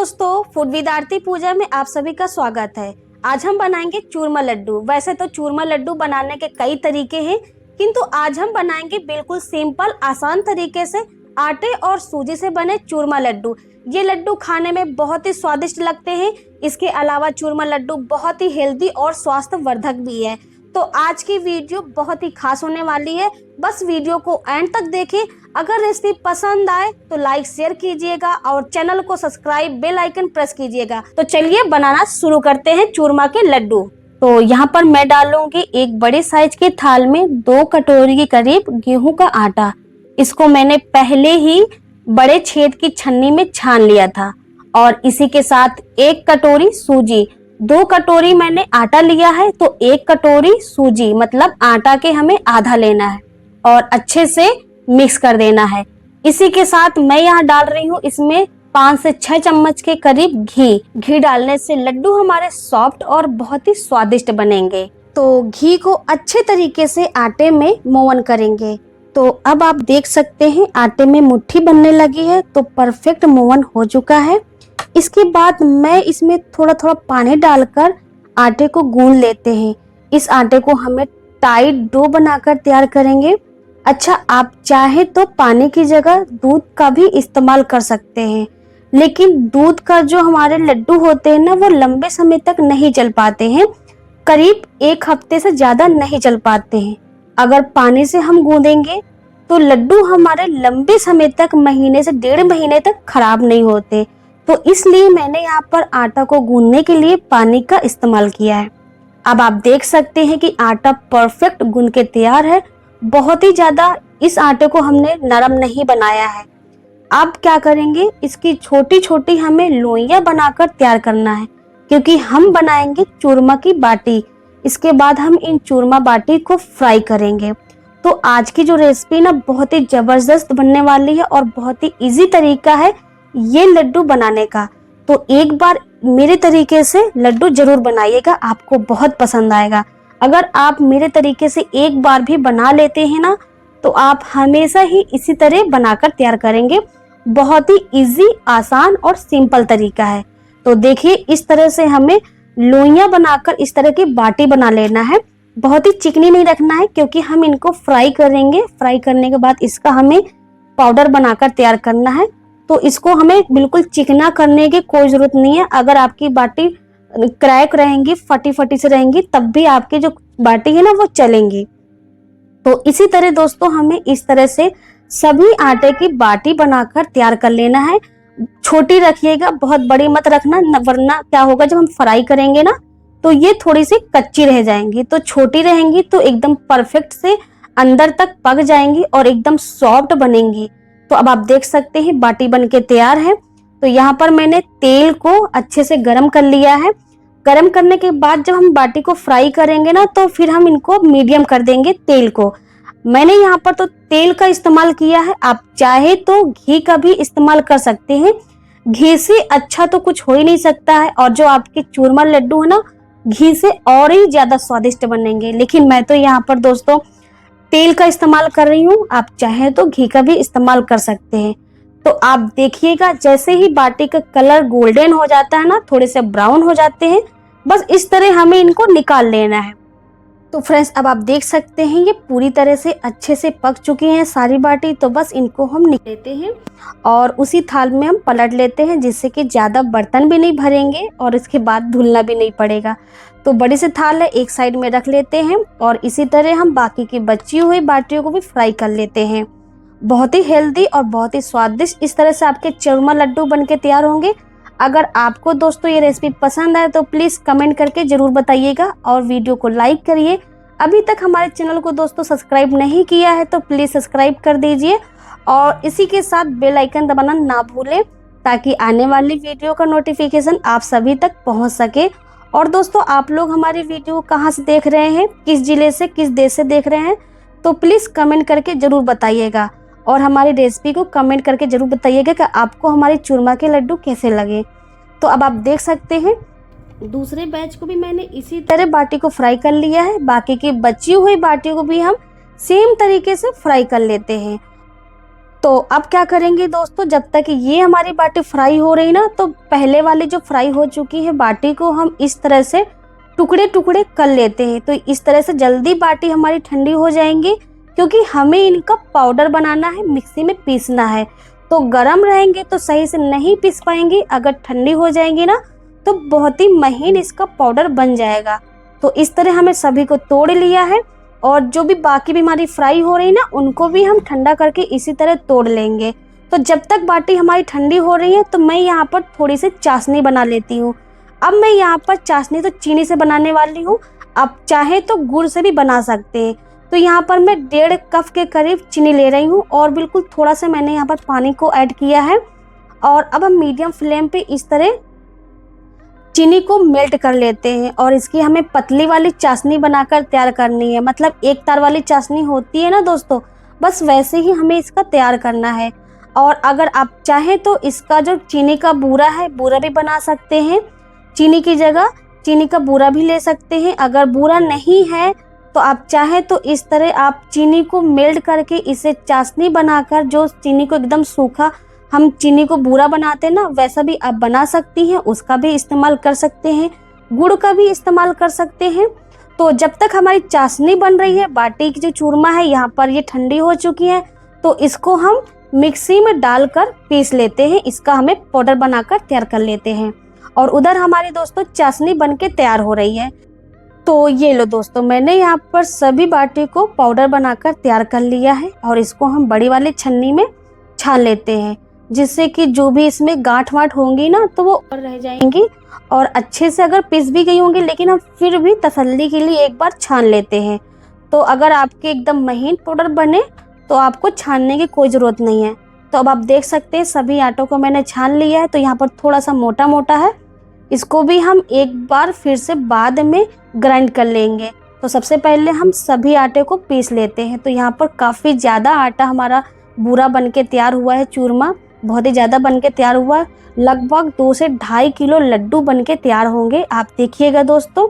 दोस्तों, food with आरती पूजा में आप सभी का स्वागत है। आज हम बनाएंगे चूरमा लड्डू। वैसे तो चूरमा लड्डू बनाने के कई तरीके हैं, किंतु आज हम बनाएंगे बिल्कुल सिंपल आसान तरीके से आटे और सूजी से बने चूरमा लड्डू। ये लड्डू खाने में बहुत ही स्वादिष्ट लगते हैं। इसके अलावा चूरमा लड्डू बहुत ही हेल्दी और स्वास्थ्यवर्धक भी है। तो आज की वीडियो बहुत ही खास होने वाली है, बस वीडियो को एंड तक देखें। अगर रेसिपी पसंद आए तो लाइक शेयर कीजिएगा और चैनल को सब्सक्राइब बेल आइकन प्रेस कीजिएगा। तो चलिए बनाना शुरू करते हैं चूरमा के लड्डू। तो यहाँ पर मैं डालूंगी एक बड़े साइज के थाल में 2 कटोरी के करीब गेहूं का आटा। इसको मैंने पहले ही बड़े छेद की छन्नी में छान लिया था। और इसी के साथ 1 कटोरी सूजी। 2 कटोरी मैंने आटा लिया है तो 1 कटोरी सूजी, मतलब आटा के हमें आधा लेना है और अच्छे से मिक्स कर देना है। इसी के साथ मैं यहाँ डाल रही हूँ इसमें 5 से 6 चम्मच के करीब घी। घी डालने से लड्डू हमारे सॉफ्ट और बहुत ही स्वादिष्ट बनेंगे। तो घी को अच्छे तरीके से आटे में मोवन करेंगे। तो अब आप देख सकते हैं आटे में मुट्ठी बनने लगी है, तो परफेक्ट मोवन हो चुका है। इसके बाद मैं इसमें थोड़ा थोड़ा पानी डालकर आटे को गूंद लेते हैं। इस आटे को हमें टाइट डो बनाकर तैयार करेंगे। अच्छा, आप चाहे तो पानी की जगह दूध का भी इस्तेमाल कर सकते हैं, लेकिन दूध का जो हमारे लड्डू होते हैं ना, वो लंबे समय तक नहीं चल पाते हैं। करीब 1 हफ्ते से ज्यादा नहीं चल पाते हैं। अगर पानी से हम गूंदेंगे तो लड्डू हमारे लंबे समय तक, महीने से 1.5 महीने तक खराब नहीं होते। तो इसलिए मैंने यहाँ पर आटा को गूंदने के लिए पानी का इस्तेमाल किया है। अब आप देख सकते हैं कि आटा परफेक्ट गूंद के तैयार है। बहुत ही ज्यादा इस आटे को हमने नरम नहीं बनाया है। अब क्या करेंगे, इसकी छोटी छोटी हमें लोइयां बनाकर तैयार करना है, क्योंकि हम बनाएंगे चूरमा की बाटी। इसके बाद हम इन चूरमा बाटी को फ्राई करेंगे। तो आज की जो रेसिपी ना बहुत ही जबरदस्त बनने वाली है और बहुत ही इजी तरीका है ये लड्डू बनाने का। तो एक बार मेरे तरीके से लड्डू जरूर बनाइएगा, आपको बहुत पसंद आएगा। अगर आप मेरे तरीके से एक बार भी बना लेते हैं ना, तो आप हमेशा ही इसी तरह बनाकर तैयार करेंगे। बहुत ही इजी, आसान और सिंपल तरीका है। तो देखिए, इस तरह से हमें लोइयां बनाकर इस तरह की बाटी बना लेना है। बहुत ही चिकनी नहीं रखना है, क्योंकि हम इनको फ्राई करेंगे। फ्राई करने के बाद इसका हमें पाउडर बनाकर तैयार करना है। तो इसको हमें बिल्कुल चिकना करने की कोई जरूरत नहीं है। अगर आपकी बाटी क्रैक रहेंगी, फटी फटी से रहेंगी, तब भी आपकी जो बाटी है ना वो चलेंगी। तो इसी तरह दोस्तों हमें इस तरह से सभी आटे की बाटी बनाकर तैयार कर लेना है। छोटी रखिएगा, बहुत बड़ी मत रखना, वरना क्या होगा, जब हम फ्राई करेंगे ना तो ये थोड़ी सी कच्ची रह जाएंगी। तो छोटी रहेंगी तो एकदम परफेक्ट से अंदर तक पक जाएंगी और एकदम सॉफ्ट बनेंगी। तो अब आप देख सकते हैं बाटी बनके तैयार है। तो यहाँ पर मैंने तेल को अच्छे से गरम कर लिया है। गरम करने के बाद जब हम बाटी को फ्राई करेंगे ना, तो फिर हम इनको मीडियम कर देंगे तेल को। मैंने यहाँ पर तो तेल का इस्तेमाल किया है, आप चाहे तो घी का भी इस्तेमाल कर सकते हैं। घी से अच्छा तो कुछ हो ही नहीं सकता है, और जो आपके चूरमा लड्डू है ना, घी से और ही ज्यादा स्वादिष्ट बनेंगे। लेकिन मैं तो यहाँ पर दोस्तों तेल का इस्तेमाल कर रही हूँ, आप चाहे तो घी का भी इस्तेमाल कर सकते हैं। तो आप देखिएगा, जैसे ही बाटी का कलर गोल्डन हो जाता है ना, थोड़े से ब्राउन हो जाते हैं, बस इस तरह हमें इनको निकाल लेना है। तो फ्रेंड्स, अब आप देख सकते हैं ये पूरी तरह से अच्छे से पक चुकी हैं सारी बाटी। तो बस इनको हम निकाल लेते हैं और उसी थाल में हम पलट लेते हैं, जिससे कि ज़्यादा बर्तन भी नहीं भरेंगे और इसके बाद धुलना भी नहीं पड़ेगा। तो बड़ी सी थाल है, एक साइड में रख लेते हैं और इसी तरह हम बाकी की बची हुई बाटियों को भी फ्राई कर लेते हैं। बहुत ही हेल्दी और बहुत ही स्वादिष्ट इस तरह से आपके चूरमा लड्डू बनके तैयार होंगे। अगर आपको दोस्तों ये रेसिपी पसंद आए तो प्लीज़ कमेंट करके ज़रूर बताइएगा और वीडियो को लाइक करिए। अभी तक हमारे चैनल को दोस्तों सब्सक्राइब नहीं किया है तो प्लीज़ सब्सक्राइब कर दीजिए और इसी के साथ बेल आइकन दबाना ना भूलें, ताकि आने वाली वीडियो का नोटिफिकेशन आप सभी तक पहुंच सके। और दोस्तों, आप लोग हमारी वीडियो कहाँ से देख रहे हैं, किस जिले से, किस देश से देख रहे हैं, तो प्लीज़ कमेंट करके ज़रूर बताइएगा। और हमारी रेसिपी को कमेंट करके जरूर बताइएगा कि आपको हमारे चूरमा के लड्डू कैसे लगे। तो अब आप देख सकते हैं दूसरे बैच को भी मैंने इसी तरह बाटी को फ्राई कर लिया है। बाकी की बची हुई बाटियों को भी हम सेम तरीके से फ्राई कर लेते हैं। तो अब क्या करेंगे दोस्तों, जब तक ये हमारी बाटी फ्राई हो रही ना, तो पहले वाली जो फ्राई हो चुकी है बाटी को हम इस तरह से टुकड़े टुकड़े कर लेते हैं। तो इस तरह से जल्दी बाटी हमारी ठंडी हो जाएंगी, क्योंकि हमें इनका पाउडर बनाना है, मिक्सी में पीसना है। तो गर्म रहेंगे तो सही से नहीं पीस पाएंगे, अगर ठंडी हो जाएंगी ना तो बहुत ही महीन इसका पाउडर बन जाएगा। तो इस तरह हमें सभी को तोड़ लिया है, और जो भी बाकी भी हमारी फ्राई हो रही ना उनको भी हम ठंडा करके इसी तरह तोड़ लेंगे। तो जब तक बाटी हमारी ठंडी हो रही है तो मैं यहाँ पर थोड़ी सी चाशनी बना लेती हूँ। अब मैं यहाँ पर चाशनी तो चीनी से बनाने वाली हूँ, आप चाहे तो गुड़ से भी बना सकते हैं। तो यहाँ पर मैं 1.5 कप के करीब चीनी ले रही हूँ, और बिल्कुल थोड़ा सा मैंने यहाँ पर पानी को ऐड किया है। और अब हम मीडियम फ्लेम पे इस तरह चीनी को मेल्ट कर लेते हैं, और इसकी हमें पतली वाली चाशनी बनाकर तैयार करनी है। मतलब एक तार वाली चाशनी होती है ना दोस्तों, बस वैसे ही हमें इसका तैयार करना है। और अगर आप चाहें तो इसका जो चीनी का बूरा है, बूरा भी बना सकते हैं। चीनी की जगह चीनी का बूरा भी ले सकते हैं। अगर बूरा नहीं है तो आप चाहें तो इस तरह आप चीनी को मेल्ट करके इसे चाशनी बनाकर, जो चीनी को एकदम सूखा हम चीनी को बूरा बनाते हैं ना, वैसा भी आप बना सकती हैं, उसका भी इस्तेमाल कर सकते हैं, गुड़ का भी इस्तेमाल कर सकते हैं। तो जब तक हमारी चाशनी बन रही है, बाटी की जो चूरमा है यहाँ पर ये ठंडी हो चुकी है, तो इसको हम मिक्सी में डालकर पीस लेते हैं। इसका हमें पाउडर बनाकर तैयार कर लेते हैं। और उधर हमारी दोस्तों चाशनी बनके तैयार हो रही है। तो ये लो दोस्तों, मैंने यहाँ पर सभी बाटी को पाउडर बनाकर तैयार कर लिया है, और इसको हम बड़ी वाली छन्नी में छान लेते हैं, जिससे कि जो भी इसमें गांठ वाठ होंगी ना तो वो और रह जाएंगी, और अच्छे से अगर पिस भी गई होंगी, लेकिन हम फिर भी तसल्ली के लिए एक बार छान लेते हैं। तो अगर आपके एकदम महीन पाउडर बने तो आपको छानने की कोई ज़रूरत नहीं है। तो अब आप देख सकते हैं सभी आटों को मैंने छान लिया है। तो यहाँ पर थोड़ा सा मोटा मोटा है, इसको भी हम एक बार फिर से बाद में ग्राइंड कर लेंगे। तो सबसे पहले हम सभी आटे को पीस लेते हैं। तो यहाँ पर काफ़ी ज़्यादा आटा हमारा बूरा बन के तैयार हुआ है, चूरमा बहुत ही ज़्यादा बन के तैयार हुआ है। लगभग 2 से 2.5 किलो लड्डू बन के तैयार होंगे, आप देखिएगा दोस्तों।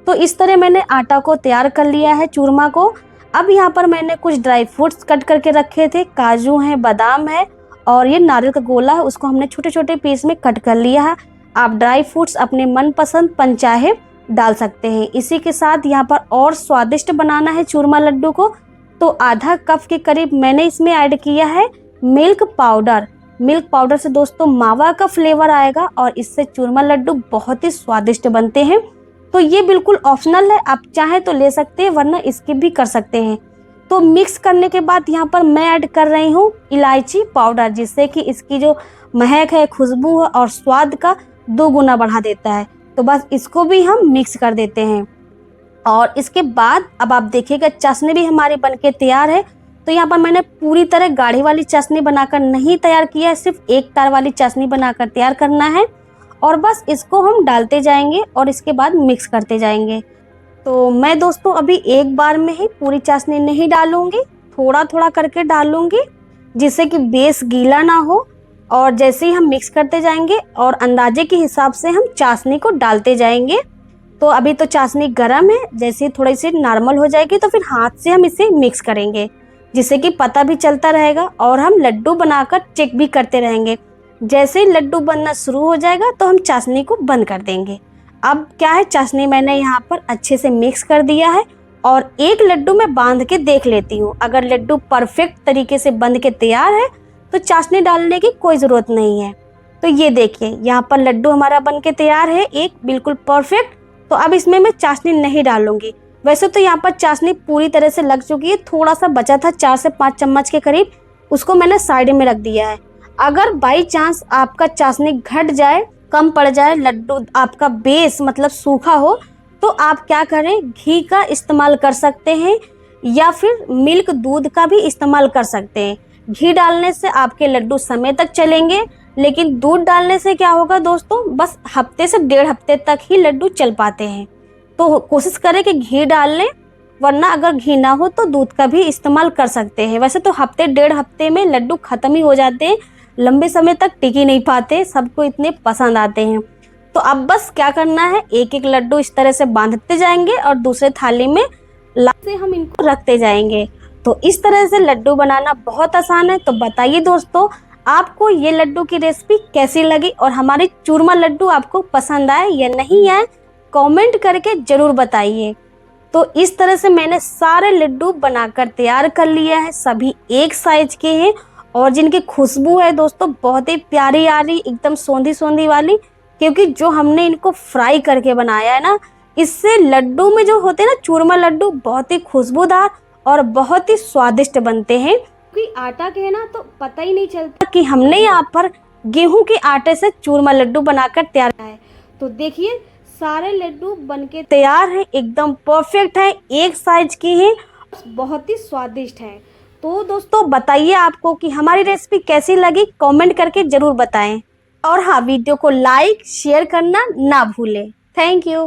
तो इस तरह मैंने आटा को तैयार कर लिया है, चूरमा को। अब यहाँ पर मैंने कुछ ड्राई फ्रूट्स कट करके रखे थे, काजू हैं, बादाम है, और ये नारियल का गोला है, उसको हमने छोटे छोटे पीस में कट कर लिया है। आप ड्राई फ्रूट्स अपने मनपसंद पंचाहे डाल सकते हैं। इसी के साथ यहाँ पर और स्वादिष्ट बनाना है चूरमा लड्डू को, तो आधा कप के करीब मैंने इसमें ऐड किया है मिल्क पाउडर। मिल्क पाउडर से दोस्तों मावा का फ्लेवर आएगा, और इससे चूरमा लड्डू बहुत ही स्वादिष्ट बनते हैं। तो ये बिल्कुल ऑप्शनल है, आप चाहे तो ले सकते हैं, वरना स्किप भी कर सकते हैं। तो मिक्स करने के बाद यहाँ पर मैं ऐड कर रही हूँ इलायची पाउडर, जिससे कि इसकी जो महक है, खुशबू है और स्वाद का 2 गुना बढ़ा देता है। तो बस इसको भी हम मिक्स कर देते हैं। और इसके बाद अब आप देखिएगा चाशनी भी हमारी बनके तैयार है। तो यहाँ पर मैंने पूरी तरह गाढ़ी वाली चाशनी बनाकर नहीं तैयार किया है, सिर्फ एक तार वाली चाशनी बनाकर तैयार करना है। और बस इसको हम डालते जाएंगे और इसके बाद मिक्स करते जाएंगे। तो मैं दोस्तों अभी एक बार में ही पूरी चाशनी नहीं डालूंगी, थोड़ा थोड़ा करके डालूंगी, जिससे कि बेस गीला ना हो। और जैसे ही हम मिक्स करते जाएंगे और अंदाजे के हिसाब से हम चाशनी को डालते जाएंगे। तो अभी तो चाशनी गर्म है, जैसे ही थोड़ी सी नॉर्मल हो जाएगी तो फिर हाथ से हम इसे मिक्स करेंगे, जिससे कि पता भी चलता रहेगा, और हम लड्डू बनाकर चेक भी करते रहेंगे। जैसे ही लड्डू बनना शुरू हो जाएगा तो हम चाशनी को बंद कर देंगे। अब क्या है, चाशनी मैंने यहाँ पर अच्छे से मिक्स कर दिया है, और एक लड्डू मैं बांध के देख लेती हूँ। अगर लड्डू परफेक्ट तरीके से बंध के तैयार है तो चाशनी डालने की कोई ज़रूरत नहीं है। तो ये देखिए यहाँ पर लड्डू हमारा बन के तैयार है, एक बिल्कुल परफेक्ट। तो अब इसमें मैं चाशनी नहीं डालूंगी। वैसे तो यहाँ पर चाशनी पूरी तरह से लग चुकी है, थोड़ा सा बचा था 4 से 5 चम्मच के करीब, उसको मैंने साइड में रख दिया है। अगर बाई चांस आपका चाशनी घट जाए, कम पड़ जाए, लड्डू आपका बेस मतलब सूखा हो, तो आप क्या करें, घी का इस्तेमाल कर सकते हैं, या फिर मिल्क दूध का भी इस्तेमाल कर सकते हैं। घी डालने से आपके लड्डू समय तक चलेंगे, लेकिन दूध डालने से क्या होगा दोस्तों, बस हफ्ते से 1.5 हफ्ते तक ही लड्डू चल पाते हैं। तो कोशिश करें कि घी डाल लें, वरना अगर घी ना हो तो दूध का भी इस्तेमाल कर सकते हैं। वैसे तो हफ्ते 1.5 हफ्ते में लड्डू ख़त्म ही हो जाते हैं, लंबे समय तक टिक ही नहीं पाते, सबको इतने पसंद आते हैं। तो अब बस क्या करना है, एक एक लड्डू इस तरह से बांधते जाएंगे और दूसरे थाली में ला से हम इनको रखते जाएंगे। तो इस तरह से लड्डू बनाना बहुत आसान है। तो बताइए दोस्तों, आपको ये लड्डू की रेसिपी कैसी लगी और हमारे चूरमा लड्डू आपको पसंद आए या नहीं आए, कमेंट करके ज़रूर बताइए। तो इस तरह से मैंने सारे लड्डू बनाकर तैयार कर लिया है। सभी एक साइज के हैं और जिनकी खुशबू है दोस्तों बहुत ही प्यारी आ रही, एकदम सोंधी सोंधी वाली, क्योंकि जो हमने इनको फ्राई करके बनाया है ना, इससे लड्डू में जो होते हैं ना चूरमा लड्डू, बहुत ही खुशबूदार और बहुत ही स्वादिष्ट बनते हैं। क्योंकि आटा के है ना, तो पता ही नहीं चलता कि हमने यहाँ पर गेहूं के आटे से चूरमा लड्डू बनाकर तैयार किया है। तो देखिए सारे लड्डू बनके तैयार हैं, एकदम परफेक्ट है, एक साइज के हैं, बहुत ही स्वादिष्ट है। तो दोस्तों बताइए आपको कि हमारी रेसिपी कैसी लगी, कमेंट करके ज़रूर बताएं। और हाँ, वीडियो को लाइक शेयर करना ना भूलें। Thank you.